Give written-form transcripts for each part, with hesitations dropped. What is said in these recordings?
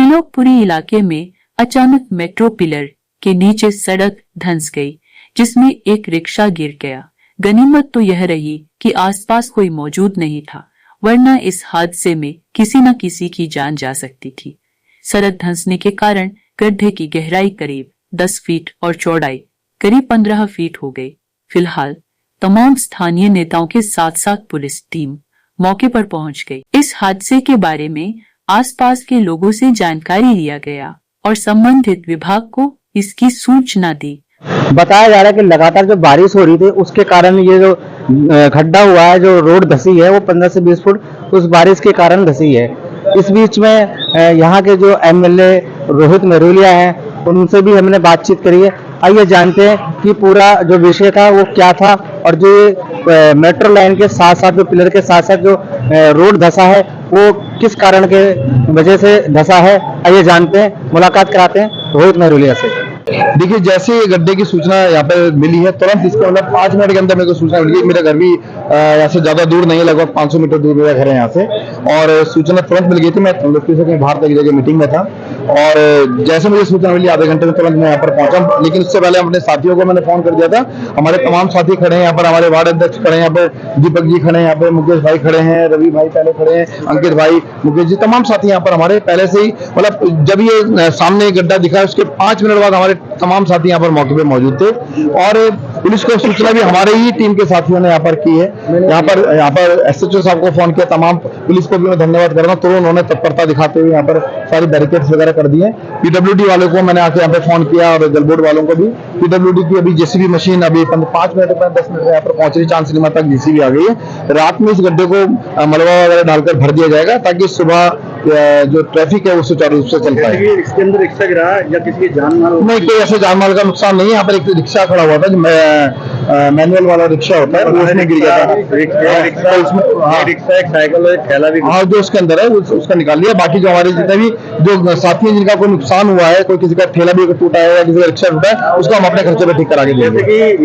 त्रिलोकपुरी इलाके में अचानक मेट्रो पिलर के नीचे सड़क धंस गई, जिसमें एक रिक्शा गिर गया। गनीमत तो यह रही कि आसपास कोई मौजूद नहीं था, वरना इस हादसे में किसी न किसी की जान जा सकती थी। सड़क धंसने के कारण गड्ढे की गहराई करीब 10 फीट और चौड़ाई करीब 15 फीट हो गई। फिलहाल तमाम स्थानीय नेताओं के साथ साथ पुलिस टीम मौके पर पहुंच गई। इस हादसे के बारे में आसपास के लोगों से जानकारी लिया गया और संबंधित विभाग को इसकी सूचना दी। बताया जा रहा है कि लगातार जो बारिश हो रही थी उसके कारण ये जो खड्डा हुआ है, जो रोड धसी है, वो 15 से 20 फुट उस बारिश के कारण धसी है। इस बीच में यहाँ के जो एमएलए रोहित मेहरोलिया हैं, उनसे भी हमने बातचीत करी है। आइए जानते हैं कि पूरा जो विषय था वो क्या था और जो मेट्रो लाइन के साथ साथ जो पिलर के साथ साथ जो रोड धसा है वो किस कारण के वजह से धसा है। आइए जानते हैं, मुलाकात कराते हैं रोहित मेहरोलिया से। देखिए, जैसे ये गड्ढे की सूचना यहाँ पे मिली है, तुरंत इसके मतलब 5 मिनट के अंदर मेरे को सूचना मिली। मेरा घर भी यहाँ से ज्यादा दूर नहीं है, लगभग 500 मीटर दूर मेरा घर है यहाँ से, और सूचना तुरंत मिल गई थी। मैं लोकेशन से कहीं बाहर तक जगह मीटिंग में था और जैसे मुझे सूचना मिली आधे घंटे में तुरंत मैं यहाँ पर पहुंचा। लेकिन उससे पहले अपने साथियों को मैंने फोन कर दिया था। हमारे तमाम साथी खड़े हैं यहाँ पर, हमारे वार्ड अध्यक्ष खड़े हैं यहाँ पे, दीपक जी खड़े हैं यहाँ पे, मुकेश भाई खड़े हैं, रवि भाई पहले खड़े हैं, अंकित भाई, मुकेश जी, तमाम साथी यहाँ पर हमारे पहले से ही, मतलब जब ये सामने गड्ढा दिखा उसके 5 मिनट बाद हमारे तमाम साथी यहाँ पर मौके पे मौजूद थे और पुलिस को सूचना भी हमारे ही टीम के साथियों ने यहाँ पर की है। यहाँ पर एसएचओ साहब को फोन किया, तमाम पुलिस को भी मैं धन्यवाद कर रहा हूँ। तुरंत उन्होंने तत्परता दिखाते हुए यहाँ पर सारी बैरिकेड्स वगैरह कर दिए। पीडब्ल्यूडी वालों को मैंने आके यहाँ पे फोन किया और जल बोर्ड वालों को भी। पीडब्ल्यूडी की अभी जेसीबी मशीन अभी 5 मिनट में 10 मिनट में यहाँ पर पहुंच रही, चांद सिनेमा तक जेसीबी आ गई है। रात में इस गड्ढे को मलबा वगैरह डालकर भर दिया जाएगा ताकि सुबह जो ट्रैफिक है वो सुचारू रूप से चल पाए। इसके अंदर रिक्शा गिरा या किसी की जान माल? नहीं, कोई ऐसे जान माल का नुकसान नहीं है। यहाँ पर एक रिक्शा खड़ा हुआ था, जो मैनुअल वाला रिक्शा होता है, वो उसमें गिर गया था। रिक्शा, एक साइकिल और एक थैला भी, हाँ, जो उसके अंदर है उसका निकाल लिया। बाकी जो हमारे जितने भी जो साथी हैं जिनका कोई नुकसान हुआ है, कोई किसी का थैला भी टूटा है या किसी का रिक्शा टूटा है, उसको हम अपने खर्चे पे ठीक करा के देंगे।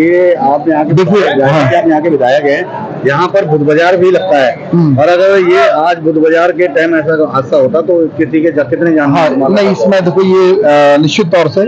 ये आप यहाँ के देखिए, यहाँ के विधायक है, यहाँ पर बुध बाजार भी लगता है, और अगर ये आज बुध बाजार के टाइम ऐसा हादसा होता तो किसी के कितने जान? हाँ, नहीं, इसमें देखो ये निश्चित तौर से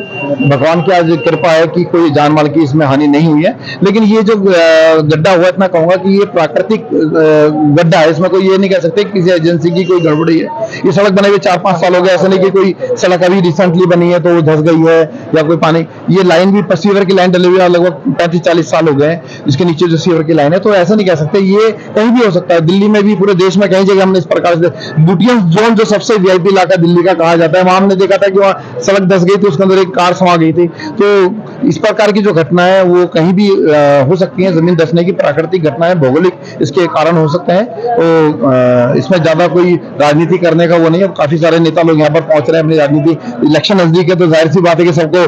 भगवान की आज कृपा है कि कोई जान माल की इसमें हानि नहीं हुई है। लेकिन ये जो गड्ढा हुआ, इतना कहूंगा कि ये प्राकृतिक गड्ढा है, इसमें कोई ये नहीं कह सकते किसी एजेंसी की कोई गड़बड़ी है। ये सड़क बने हुए 4-5 साल हो गए, ऐसा नहीं कि कोई सड़क अभी रिसेंटली बनी है तो वो धस गई है या कोई पानी। ये लाइन भी सीवर की लाइन डली हुई है, लगभग 35-40 साल हो गए इसके नीचे जो सीवर की लाइन है, तो ऐसा नहीं कह सकते। ये कहीं भी हो सकता है, दिल्ली में भी, पूरे देश में कई जगह हमने इस प्रकार से बुटियन जोन जो सबसे वीआईपी इलाका दिल्ली का कहा जाता है, वहां हमने देखा था कि वहां सड़क धस गई थी, उसके अंदर एक कार समा गई थी। तो इस प्रकार की जो घटना है वो कहीं भी हो सकती है। जमीन धसने की प्राकृतिक घटना है, भौगोलिक इसके कारण हो सकते हैं। तो इसमें ज्यादा कोई राजनीति करने का वो नहीं है। काफी सारे नेता लोग यहाँ पर पहुंच रहे हैं अपनी राजनीति, इलेक्शन नजदीक है तो जाहिर सी बात है कि सबको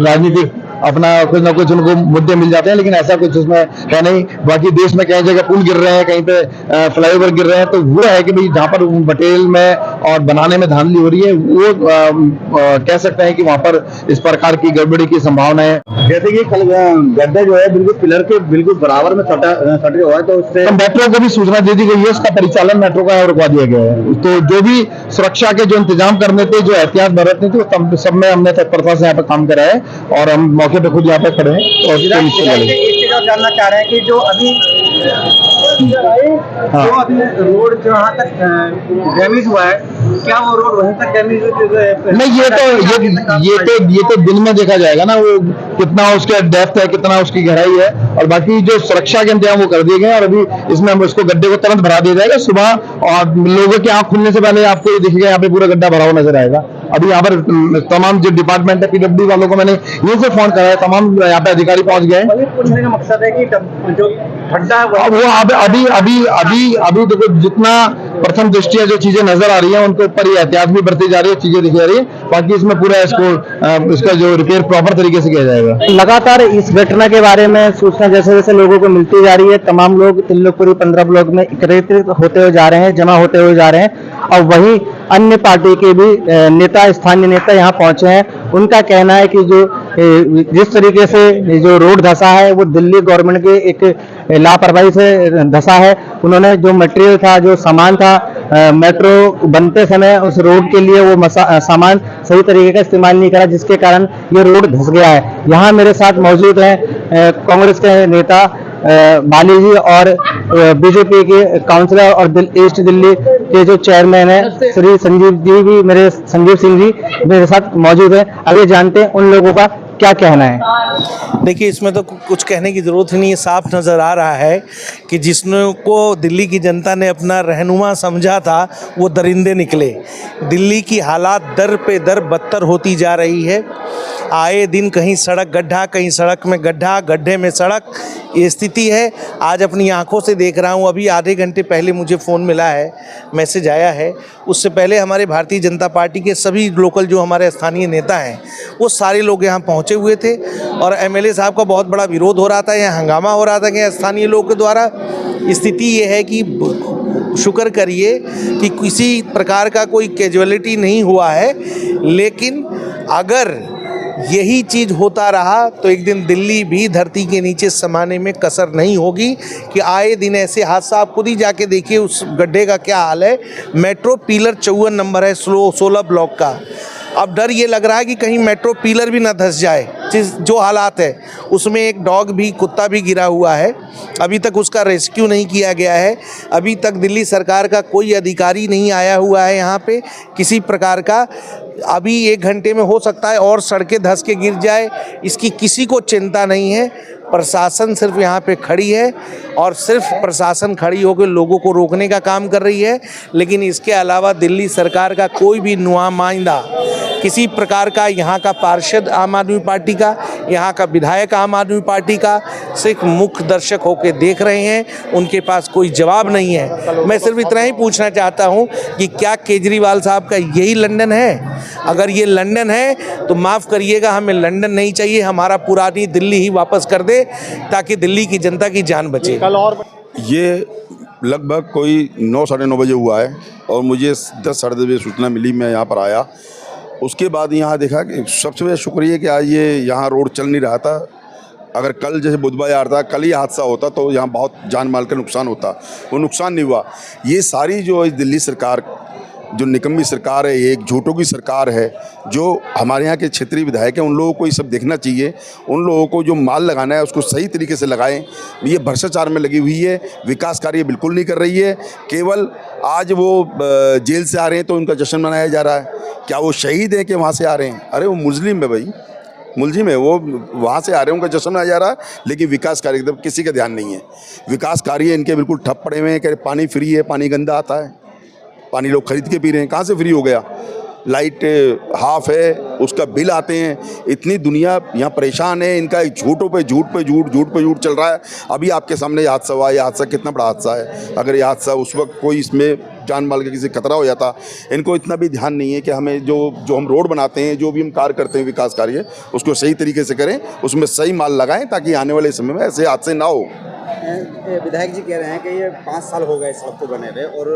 राजनीति अपना कुछ ना कुछ उनको मुद्दे मिल जाते हैं, लेकिन ऐसा कुछ उसमें है नहीं। बाकी देश में कई जगह पुल गिर रहे हैं, कहीं पे फ्लाईओवर गिर रहे हैं, तो वो है कि भाई जहाँ पर बटेल में और बनाने में धांधली हो रही है, वो कह सकते हैं कि वहां पर इस प्रकार की गड़बड़ी की संभावना है। जैसे कि गड्ढा जो है बिल्कुल पिलर के बिल्कुल बराबर में सटे हुआ है, तो उससे मेट्रो को भी सूचना दे दी गई है, उसका परिचालन मेट्रो का रुकवा दिया गया है। तो जो भी सुरक्षा के जो इंतजाम करने थे, जो एहतियात बरतने थे, सब में हमने तत्परता से यहाँ पे काम करा है और हम मौके पे खुद यहाँ पे खड़े हैं। और जानना चाह रहे हैं कि जो अभी रोड जहाँ तक डैमेज हुआ है, क्या वो रोड वहीं तक डैमेज? नहीं, ये तो दिन में देखा जाएगा ना, वो कितना उसका डेप्थ है, कितना उसकी गहराई है, और बाकी जो सुरक्षा के इंतजाम वो कर दिए गए। और अभी इसमें हम उसको गड्ढे को तुरंत भरा दिया जाएगा सुबह, और लोगों की आंख खुलने से पहले आपको ये दिखेगा यहाँ पे पूरा गड्ढा भरा हुआ नजर आएगा। अभी यहाँ पर तमाम जो डिपार्टमेंट है, पीडब्ल्यूडी वालों को मैंने यहीं से फोन करा है, तमाम यहाँ पे अधिकारी पहुंच गए हैं। पूछने का मकसद है कि जो खड्डा है वो अभी देखो, जितना प्रथम दृष्टिया जो चीजें नजर आ रही है उनके ऊपर ये एहतियात भी बरती जा रही है, चीजें दिखी जा रही है। बाकी इसमें पूरा इसका जो रिपेयर प्रॉपर तरीके से किया जाएगा। लगातार इस घटना के बारे में सूचना जैसे जैसे लोगों को मिलती जा रही है, तमाम लोग त्रिलोकपुरी 15 ब्लॉक में एकत्रित होते हुए जा रहे हैं, जमा होते हुए जा रहे हैं। और वहीं अन्य पार्टी के भी नेता, स्थानीय नेता यहाँ पहुंचे हैं। उनका कहना है कि जो जिस तरीके से जो रोड धसा है वो दिल्ली गवर्नमेंट के एक लापरवाही से धसा है। उन्होंने जो मटेरियल था, जो सामान था, मेट्रो बनते समय उस रोड के लिए वो सामान सही तरीके का इस्तेमाल नहीं करा, जिसके कारण ये रोड धंस गया है। यहाँ मेरे साथ मौजूद हैं कांग्रेस के नेता बाली जी और बीजेपी के काउंसलर और ईस्ट दिल्ली के जो चेयरमैन है श्री संजीव सिंह जी मेरे साथ मौजूद है। आगे जानते हैं उन लोगों का क्या कहना है। देखिए, इसमें तो कुछ कहने की ज़रूरत ही नहीं है। साफ नज़र आ रहा है कि जिसको दिल्ली की जनता ने अपना रहनुमा समझा था वो दरिंदे निकले। दिल्ली की हालात दर पे दर बदतर होती जा रही है। आए दिन कहीं सड़क गड्ढा, कहीं सड़क में गड्ढा, गड्ढे में सड़क, ये स्थिति है। आज अपनी आंखों से देख रहा हूँ। अभी आधे घंटे पहले मुझे फ़ोन मिला है, मैसेज आया है। उससे पहले हमारे भारतीय जनता पार्टी के सभी लोकल जो हमारे स्थानीय नेता हैं वो सारे लोग यहाँ पहुँचे हुए थे और एमएलए साहब का बहुत बड़ा विरोध हो रहा था, यहाँ हंगामा हो रहा था कि स्थानीय लोगों के द्वारा। स्थिति ये है कि शुक्र करिए कि किसी प्रकार का कोई कैजुअलिटी नहीं हुआ है, लेकिन अगर यही चीज़ होता रहा तो एक दिन दिल्ली भी धरती के नीचे समाने में कसर नहीं होगी कि आए दिन ऐसे हादसा। आप खुद ही जाके देखिए उस गड्ढे का क्या हाल है। मेट्रो पिलर 54 नंबर है 16 ब्लॉक का। अब डर ये लग रहा है कि कहीं मेट्रो पिलर भी ना धंस जाए। जो हालात है उसमें एक डॉग भी, कुत्ता भी गिरा हुआ है। अभी तक उसका रेस्क्यू नहीं किया गया है। अभी तक दिल्ली सरकार का कोई अधिकारी नहीं आया हुआ है यहाँ पे किसी प्रकार का। अभी 1 घंटे में हो सकता है और सड़कें धंस के गिर जाए, इसकी किसी को चिंता नहीं है। प्रशासन सिर्फ यहाँ पे खड़ी है और सिर्फ प्रशासन खड़ी होकर लोगों को रोकने का काम कर रही है। लेकिन इसके अलावा दिल्ली सरकार का कोई भी नुमाइंदा, किसी प्रकार का, यहाँ का पार्षद आम आदमी पार्टी का, यहाँ का विधायक आम आदमी पार्टी का, सिर्फ मुख्य दर्शक होकर देख रहे हैं। उनके पास कोई जवाब नहीं है। मैं सिर्फ इतना ही पूछना चाहता हूँ कि क्या केजरीवाल साहब का यही लंदन है? अगर ये लंदन है तो माफ़ करिएगा, हमें लंदन नहीं चाहिए। हमारा पुरानी दिल्ली ही वापस कर दे ताकि दिल्ली की जनता की जान बचे। ये लगभग कोई 9 साढ़े 9 बजे हुआ है और मुझे 10 साढ़े 10 बजे सूचना मिली। मैं यहाँ पर आया, उसके बाद यहाँ देखा कि सबसे बड़ा शुक्रिया कि आज ये यहाँ रोड चल नहीं रहा था। अगर कल जैसे बुधवार था, कल ही हादसा होता तो यहाँ बहुत जान माल का नुकसान होता। वो नुकसान नहीं हुआ। ये सारी जो दिल्ली सरकार, जो निकम्मी सरकार है, एक झूठों की सरकार है। जो हमारे यहाँ के क्षेत्रीय विधायक हैं उन लोगों को ये सब देखना चाहिए। उन लोगों को जो माल लगाना है उसको सही तरीके से लगाएं। ये भ्रष्टाचार में लगी हुई है, विकास कार्य बिल्कुल नहीं कर रही है। केवल आज वो जेल से आ रहे हैं तो उनका जश्न मनाया जा रहा है। क्या वो शहीद हैं कि वहाँ से आ रहे हैं? अरे वो मुस्लिम है भाई, मुलजिम है, वो वहाँ से आ रहे हैं, उनका जश्न मनाया जा रहा है। लेकिन विकास कार्य एकदम किसी का ध्यान नहीं है। विकास कार्य इनके बिल्कुल ठप पड़े हुए हैं। कह पानी फ्री है, पानी गंदा आता है, पानी लोग खरीद के पी रहे हैं। कहाँ से फ्री हो गया? लाइट हाफ है, उसका बिल आते हैं। इतनी दुनिया यहाँ परेशान है। इनका झूठों पे झूठ पे झूठ, झूठ पे झूठ चल रहा है। अभी आपके सामने ये हादसा हुआ। ये हादसा कितना बड़ा हादसा है। अगर ये हादसा उस वक्त कोई इसमें जान माल का किसी खतरा हो जाता, इनको इतना भी ध्यान नहीं है कि हमें जो हम रोड बनाते हैं, जो भी हम कार्य करते हैं, विकास कार्य, उसको सही तरीके से करें, उसमें सही माल लगाएं ताकि आने वाले समय में ऐसे हादसे ना हो। विधायक जी कह रहे हैं कि ये 5 साल हो गए सड़क को बने हुए और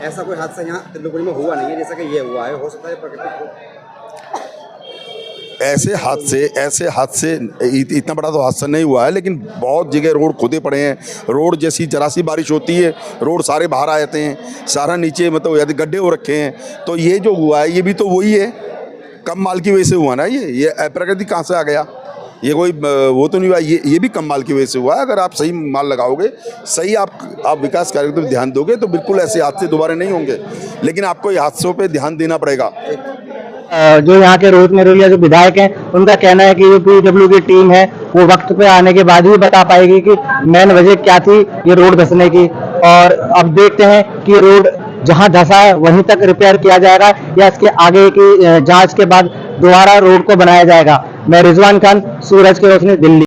ऐसा कोई हादसा यहाँ दिल्लीपुरी में हुआ नहीं है जैसा कि ये हुआ है। हो सकता है प्रकृति ऐसे हादसे इतना बड़ा तो हादसा नहीं हुआ है, लेकिन बहुत जगह रोड खुदे पड़े हैं। रोड जैसी जरा सी बारिश होती है, रोड सारे बाहर आ जाते हैं, सारा नीचे मतलब यदि गड्ढे हो रखे हैं। तो ये जो हुआ है ये भी तो वही है, कम माल की वजह से हुआ ना। ये प्रकृति कहाँ से आ गया? ये कोई वो तो नहीं हुआ। ये भी कम माल की वजह से हुआ है। अगर आप सही माल लगाओगे, सही आप विकास कार्य पर ध्यान दोगे तो बिल्कुल ऐसे हादसे दोबारा नहीं होंगे। लेकिन आपको ये हादसों पे ध्यान देना पड़ेगा। जो यहाँ के रोहित मेहरोलिया जो विधायक हैं उनका कहना है कि जो पीडब्ल्यू की टीम है वो वक्त पे आने के बाद ही बता पाएगी कि मेन वजह क्या थी ये रोड धंसने की। और अब देखते हैं कि रोड जहाँ धंसा है वहीं तक रिपेयर किया जाएगा या इसके आगे की जांच के बाद दोबारा रोड को बनाया जाएगा। मैं रिजवान खान, सूरज की रोशनी, दिल्ली।